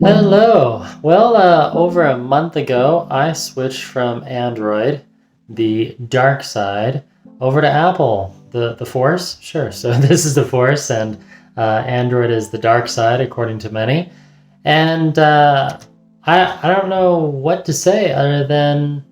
Hello. Well, over a month ago, I switched from Android, the dark side, over to Apple, the Force. Sure. So this is the Force, and Android is the dark side, according to many. And I don't know what to say other than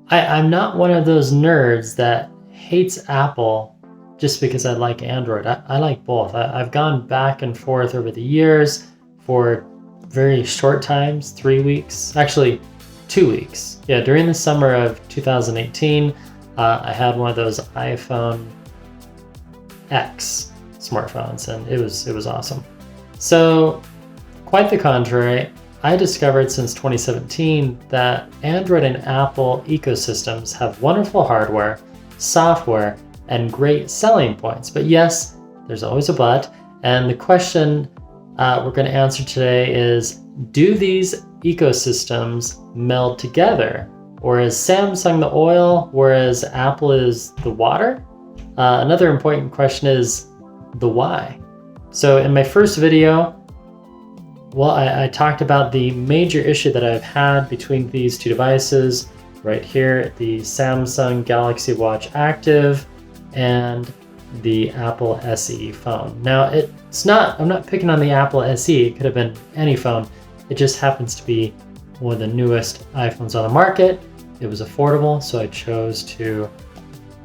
I'm not one of those nerds that hates Apple just because I like Android. I like both. I've gone back and forth over the years for very short times, 3 weeks, actually 2 weeks. Yeah, during the summer of 2018, I had one of those iPhone X smartphones, and it was awesome. So, quite the contrary, I discovered since 2017 that Android and Apple ecosystems have wonderful hardware, software, and great selling points. But yes, there's always a but. And the question we're going to answer today is, do these ecosystems meld together? Or is Samsung the oil, whereas Apple is the water? Another important question is the why. So in my first video, well, I talked about the major issue that I've had between these two devices right here, the Samsung Galaxy Watch Active and the Apple SE phone. Now, I'm not picking on the Apple SE, it could have been any phone. It just happens to be one of the newest iPhones on the market. It was affordable, so I chose to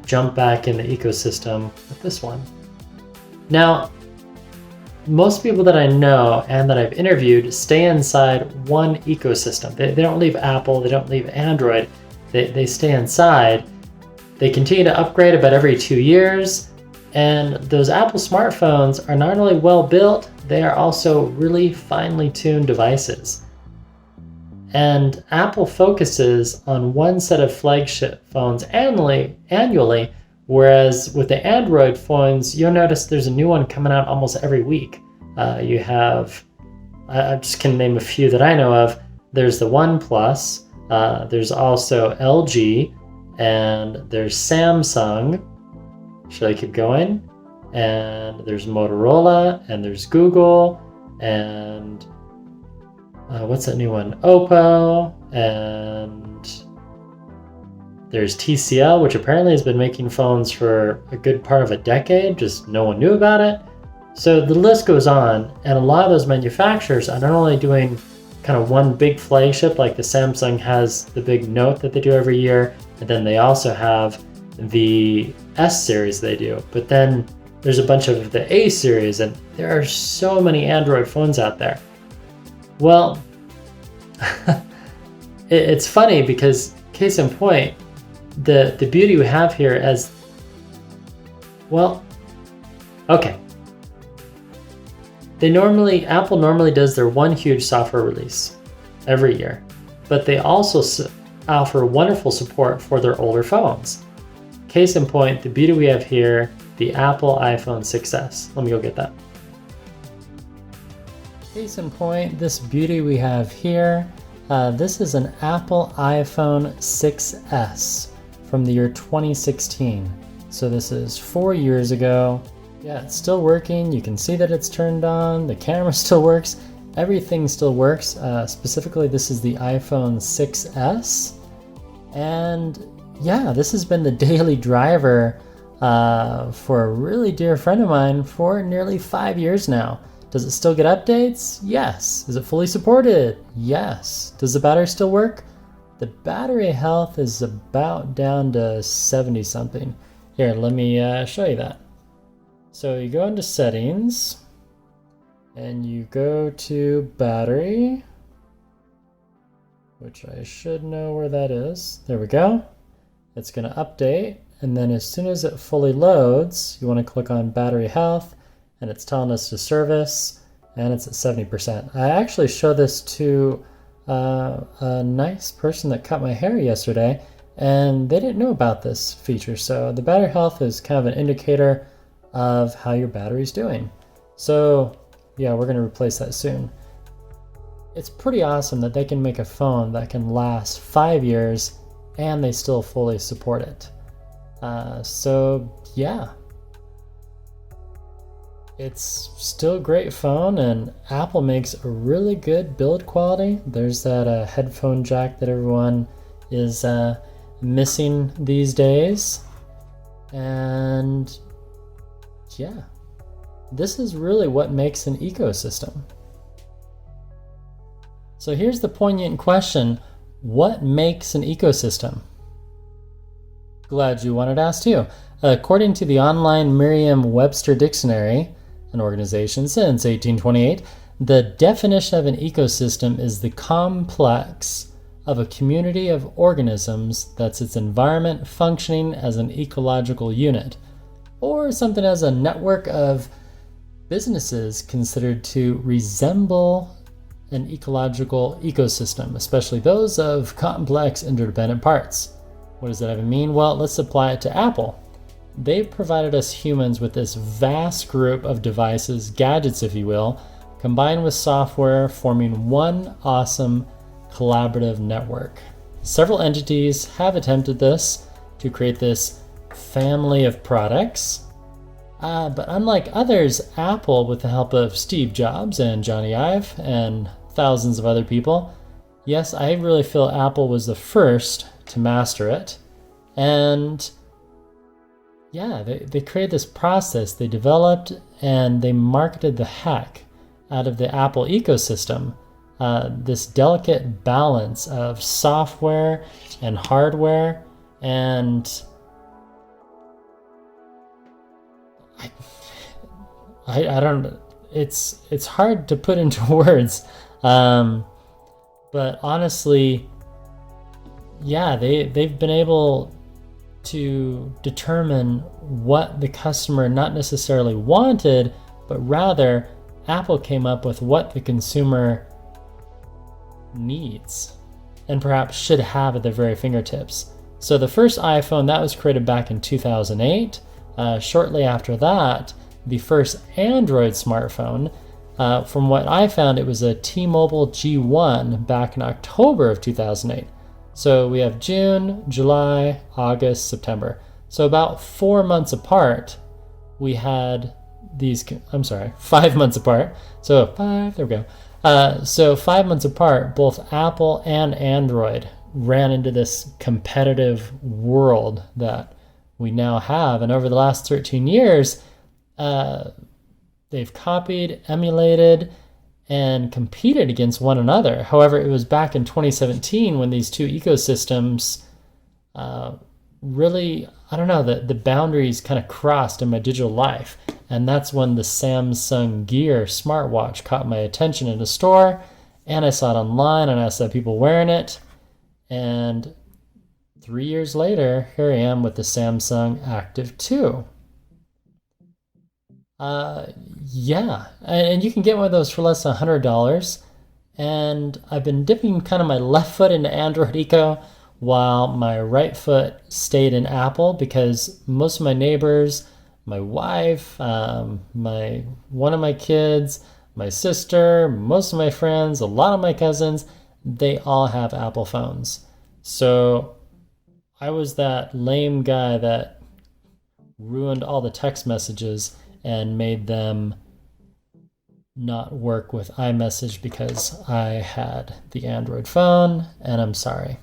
jump back in the ecosystem with this one. Now, most people that I know and that I've interviewed stay inside one ecosystem. They don't leave Apple, they don't leave Android, they stay inside. They continue to upgrade about every 2 years, and those Apple smartphones are not only well built, they are also really finely tuned devices. And Apple focuses on one set of flagship phones annually, whereas with the Android phones, you'll notice there's a new one coming out almost every week. You have, I just can name a few that I know of. There's the OnePlus, there's also LG, and there's Samsung. Should I keep going? And there's Motorola, and there's Google, and what's that new one? Oppo, and there's TCL, which apparently has been making phones for a good part of a decade, just no one knew about it. So the list goes on, and a lot of those manufacturers are not only doing kind of one big flagship, like the Samsung has the big Note that they do every year, and then they also have the S series they do, but then there's a bunch of the A series, and there are so many Android phones out there. Well, it's funny because, case in point, the beauty we have here as well, okay. Apple normally does their one huge software release every year, but they also offer wonderful support for their older phones. Case in point, the beauty we have here, the Apple iPhone 6s. Let me go get that. Case in point, this beauty we have here, this is an Apple iPhone 6s from the year 2016. So this is 4 years ago. Yeah, it's still working. You can see that it's turned on. The camera still works. Everything still works. Specifically, this is the iPhone 6s. And yeah, this has been the daily driver for a really dear friend of mine for nearly 5 years now. Does it still get updates? Yes. Is it fully supported? Yes. Does the battery still work? The battery health is about down to 70 something. Here, let me show you that. So you go into settings and you go to battery, which I should know where that is. There we go. It's going to update, and then as soon as it fully loads, you want to click on battery health, and it's telling us to service, and it's at 70%. I actually showed this to a nice person that cut my hair yesterday, and they didn't know about this feature. So the battery health is kind of an indicator of how your battery's doing. So yeah, we're going to replace that soon. It's pretty awesome that they can make a phone that can last 5 years and they still fully support it. So yeah. it's still a great phone, and Apple makes a really good build quality. There's that headphone jack that everyone is missing these days. And yeah, this is really what makes an ecosystem. So here's the poignant question: what makes an ecosystem? Glad you wanted to ask too. According to the online Merriam-Webster dictionary, an organization since 1828, the definition of an ecosystem is the complex of a community of organisms that's its environment functioning as an ecological unit, or something as a network of businesses considered to resemble an ecological ecosystem, especially those of complex interdependent parts. What does that even mean? Well, let's apply it to Apple. They've provided us humans with this vast group of devices, gadgets if you will, combined with software, forming one awesome collaborative network. Several entities have attempted this to create this family of products, but unlike others, Apple, with the help of Steve Jobs and Johnny Ive and thousands of other people, yes, I really feel Apple was the first to master it. And yeah, they created this process, they developed and they marketed the heck out of the Apple ecosystem. This delicate balance of software and hardware, and I don't, it's hard to put into words, but honestly, yeah, they've been able to determine what the customer not necessarily wanted, but rather Apple came up with what the consumer needs and perhaps should have at their very fingertips. So the first iPhone, that was created back in 2008. Shortly after that, the first Android smartphone, from what I found, it was a T-Mobile G1 back in October of 2008. So we have June, July, August, September. So about 4 months apart, we had these, 5 months apart. So there we go. So 5 months apart, both Apple and Android ran into this competitive world that we now have. And over the last 13 years, they've copied, emulated, and competed against one another. However, it was back in 2017 when these two ecosystems really, the boundaries kind of crossed in my digital life. And that's when the Samsung Gear smartwatch caught my attention in a store, and I saw it online and I saw people wearing it. And 3 years later, here I am with the Samsung Active 2. Yeah, and you can get one of those for less than $100. And I've been dipping kind of my left foot into Android Eco while my right foot stayed in Apple, because most of my neighbors, my wife, one of my kids, my sister, most of my friends, a lot of my cousins, they all have Apple phones. So I was that lame guy that ruined all the text messages and made them not work with iMessage because I had the Android phone, and I'm sorry.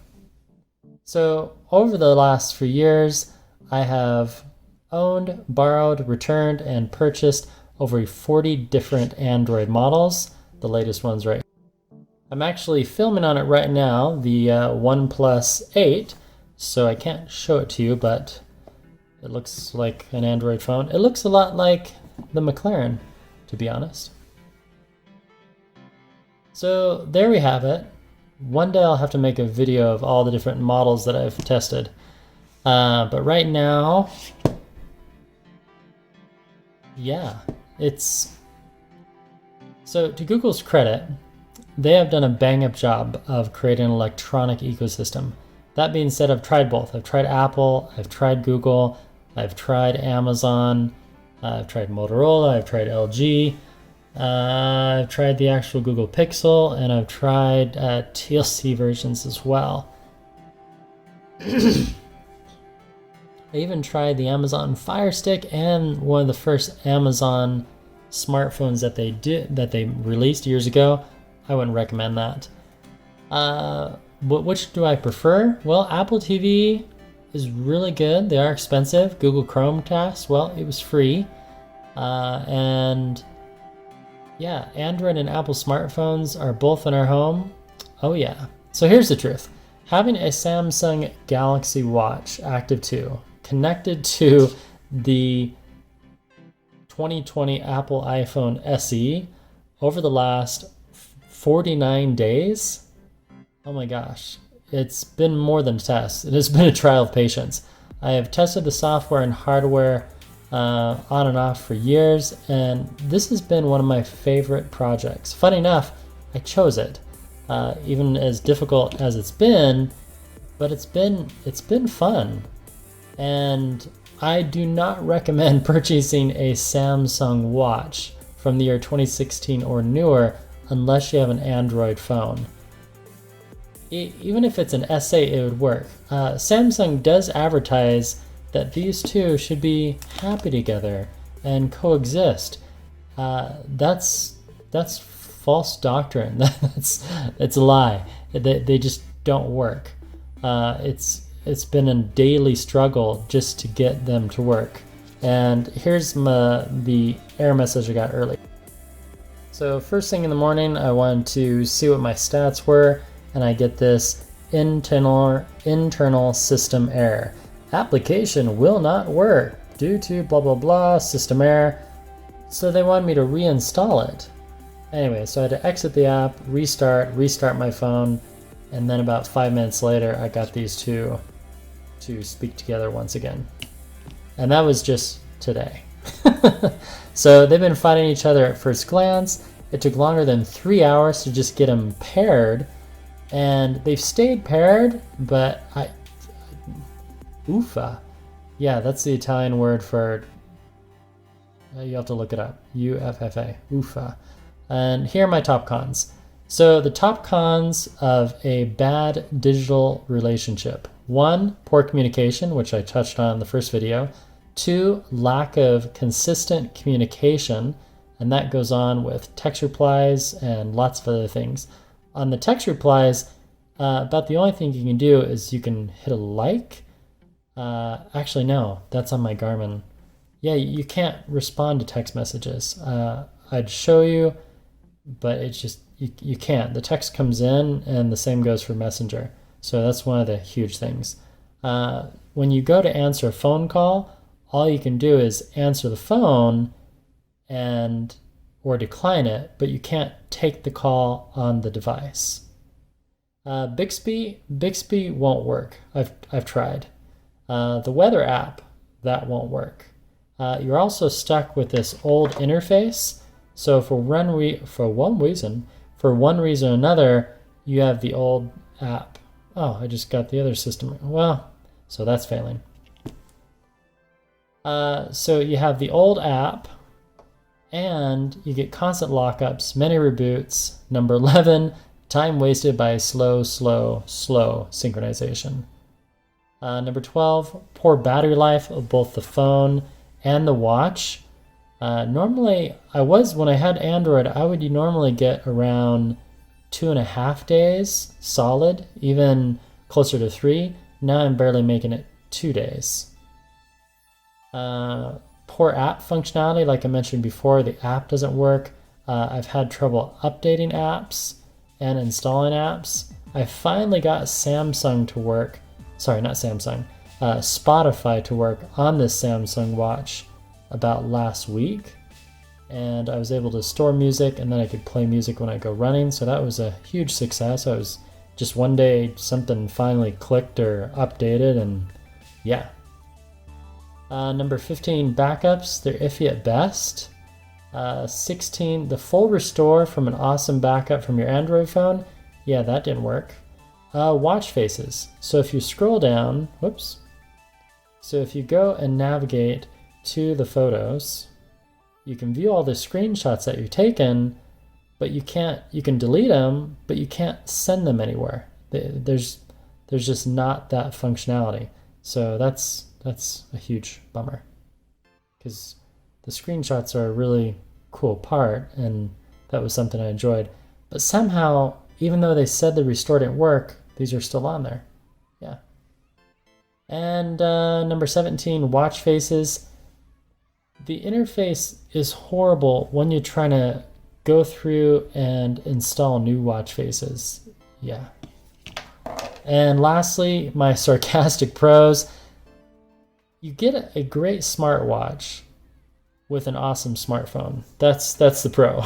So over the last few years, I have owned, borrowed, returned, and purchased over 40 different Android models. The latest one's right. I'm actually filming on it right now, the OnePlus 8, so I can't show it to you, but it looks like an Android phone. It looks a lot like the McLaren, to be honest. So there we have it. One day I'll have to make a video of all the different models that I've tested. But right now, yeah, it's... So to Google's credit, they have done a bang-up job of creating an electronic ecosystem. That being said, I've tried both. I've tried Apple, I've tried Google, I've tried Amazon, I've tried Motorola, I've tried LG, I've tried the actual Google Pixel, and I've tried TLC versions as well. I even tried the Amazon Fire Stick and one of the first Amazon smartphones that they released years ago, I wouldn't recommend that. But which do I prefer? Well, Apple TV is really good. They are expensive. Google Chromecast, well, it was free. And yeah, Android and Apple smartphones are both in our home. Oh yeah. So here's the truth. Having a Samsung Galaxy Watch Active 2 connected to the 2020 Apple iPhone SE over the last 49 days, oh my gosh, it's been more than a test. It has been a trial of patience. I have tested the software and hardware on and off for years, and this has been one of my favorite projects. Funny enough, I chose it, even as difficult as it's been, but it's been fun. And I do not recommend purchasing a Samsung watch from the year 2016 or newer unless you have an Android phone. Even if it's an S8, it would work. Samsung does advertise that these two should be happy together and coexist. That's false doctrine. It's a lie. They just don't work. It's been a daily struggle just to get them to work. And here's the error message I got earlier. So first thing in the morning, I wanted to see what my stats were, and I get this internal system error. Application will not work due to blah blah blah system error. So they wanted me to reinstall it. Anyway, so I had to exit the app, restart my phone, and then about 5 minutes later, I got these two to speak together once again. And that was just today. So they've been fighting each other at first glance. It took longer than 3 hours to just get them paired. And they've stayed paired, but Uffa. Yeah, that's the Italian word for, you have to look it up. UFFA, Uffa. And here are my top cons. So the top cons of a bad digital relationship. 1, poor communication, which I touched on in the first video. 2, lack of consistent communication, and that goes on with text replies and lots of other things. On the text replies, about the only thing you can do is you can hit a like. Actually, no, that's on my Garmin. Yeah, you can't respond to text messages. I'd show you, but it's just, you can't. The text comes in, and the same goes for Messenger. So that's one of the huge things. When you go to answer a phone call, all you can do is answer the phone or decline it, but you can't take the call on the device. Bixby won't work. I've tried. The weather app, that won't work. You're also stuck with this old interface. So for one reason or another, you have the old app. Oh, I just got the other system. Well, so that's failing. So you have the old app, and you get constant lockups, many reboots. Number 11, time wasted by slow synchronization. Number 12, poor battery life of both the phone and the watch. Normally, when I had Android, I would normally get around 2.5 days solid, even closer to 3. Now I'm barely making it 2 days. Poor app functionality, like I mentioned before, the app doesn't work. I've had trouble updating apps and installing apps. I finally got Samsung to work. Sorry, not Samsung. Spotify to work on this Samsung watch about last week. And I was able to store music, and then I could play music when I go running. So that was a huge success. I was just one day something finally clicked or updated, and yeah. Number 15, backups. They're iffy at best. 16, the full restore from an awesome backup from your Android phone. Yeah, that didn't work. Watch faces. So if you scroll down, whoops. So if you go and navigate to the photos, you can view all the screenshots that you've taken, but you can delete them, but you can't send them anywhere. There's just not that functionality. So that's a huge bummer, because the screenshots are really cool part, and that was something I enjoyed. But somehow, even though they said the restore didn't work, these are still on there. Yeah. And number 17, watch faces. The interface is horrible when you're trying to go through and install new watch faces. Yeah. And lastly, my sarcastic pros. You get a great smartwatch with an awesome smartphone. That's the pro.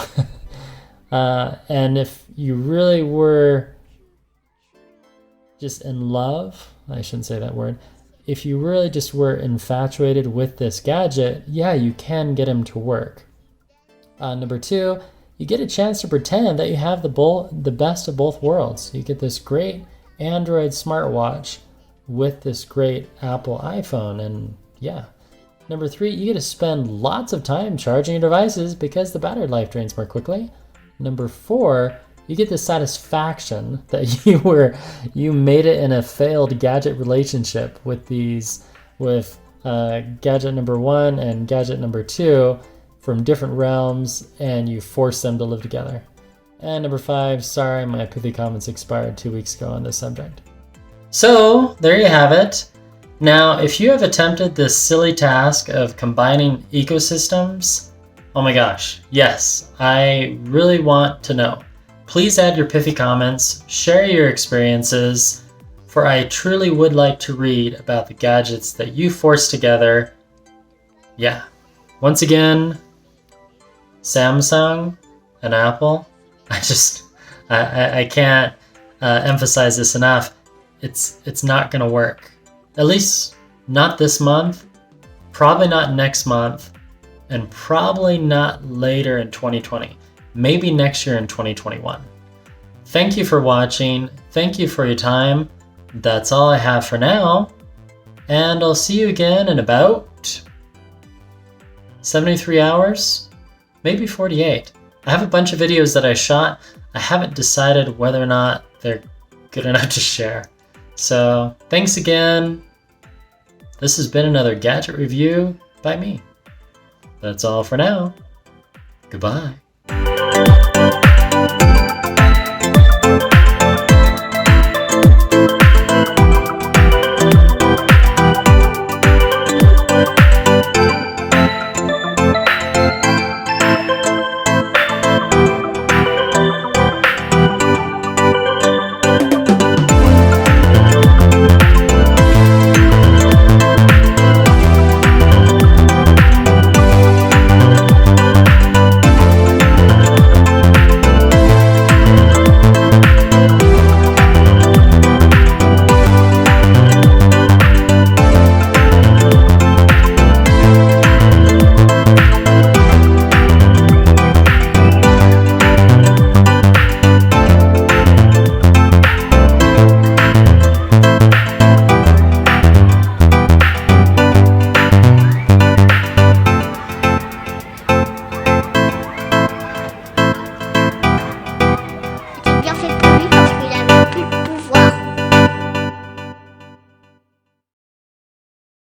And if you really were just in love, I shouldn't say that word. If you really just were infatuated with this gadget, yeah, you can get him to work. Number 2, you get a chance to pretend that you have the best of both worlds. You get this great Android smartwatch with this great Apple iPhone, and yeah. Number 3, you get to spend lots of time charging your devices because the battery life drains more quickly. Number 4, you get the satisfaction that you made it in a failed gadget relationship with gadget number 1 and gadget number 2 from different realms, and you force them to live together. And number 5, sorry, my pithy comments expired 2 weeks ago on this subject. So there you have it. Now, if you have attempted this silly task of combining ecosystems, oh my gosh, yes, I really want to know. Please add your pithy comments, share your experiences, for I truly would like to read about the gadgets that you forced together. Yeah. Once again, Samsung and Apple, I can't emphasize this enough. It's not gonna work. At least not this month, probably not next month, and probably not later in 2020. Maybe next year in 2021. Thank you for watching. Thank you for your time. That's all I have for now. And I'll see you again in about 73 hours, maybe 48. I have a bunch of videos that I shot. I haven't decided whether or not they're good enough to share. So thanks again. This has been another gadget review by me. That's all for now. Goodbye.